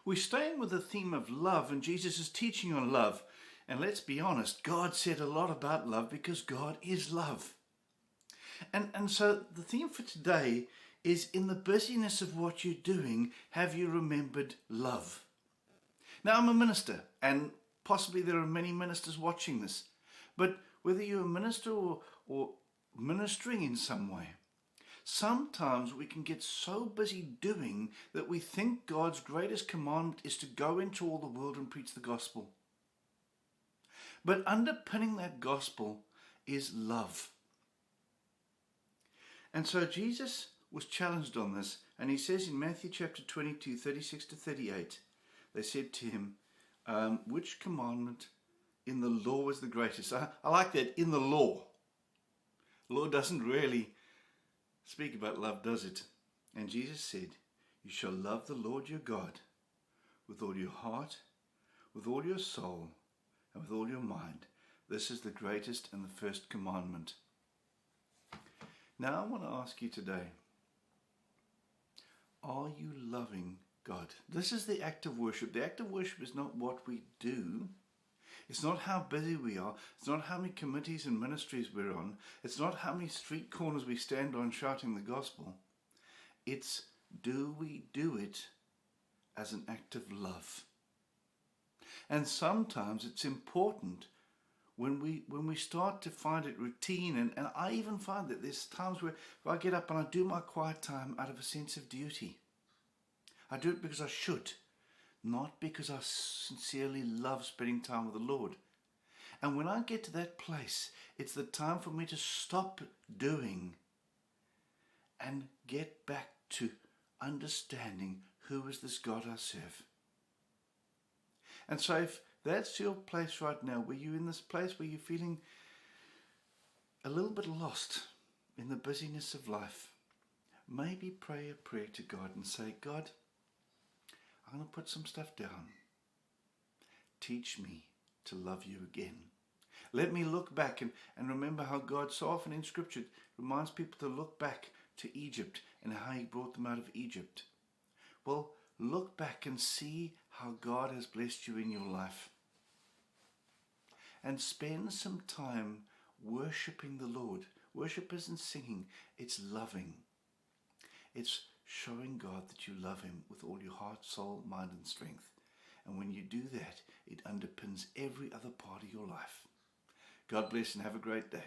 We're staying with the theme of love, and Jesus is teaching on love. And let's be honest, God said a lot about love because God is love. And so the theme for today is, in the busyness of what you're doing, have you remembered love? Now, I'm a minister, and possibly there are many ministers watching this. But whether you're a minister or ministering in some way, sometimes we can get so busy doing that we think God's greatest commandment is to go into all the world and preach the gospel. But underpinning that gospel is love. And so Jesus was challenged on this, and he says in Matthew chapter 22, 36 to 38, they said to him, which commandment in the law was the greatest? I like that, in the law. The law doesn't really speak about love, does it? And Jesus said, you shall love the Lord your God with all your heart, with all your soul, and with all your mind. This is the greatest and the first commandment. Now I want to ask you today, are you loving God? This is the act of worship. The act of worship is not what we do. It's not how busy we are. It's not how many committees and ministries we're on. It's not how many street corners we stand on shouting the gospel. It's, do we do it as an act of love? And sometimes it's important when we start to find it routine, and I even find that there's times where I get up and I do my quiet time out of a sense of duty. I do it because I should, not because I sincerely love spending time with the Lord. And when I get to that place, it's the time for me to stop doing and get back to understanding who is this God I serve. And so if that's your place right now, where you're in this place where you're feeling a little bit lost in the busyness of life, maybe pray a prayer to God and say, God, I'm going to put some stuff down. Teach me to love you again. Let me look back and remember how God so often in Scripture reminds people to look back to Egypt and how he brought them out of Egypt. Well, look back and see how God has blessed you in your life. And spend some time worshipping the Lord. Worship isn't singing, it's loving. It's showing God that you love him with all your heart, soul, mind and strength. And when you do that, it underpins every other part of your life. God bless and have a great day.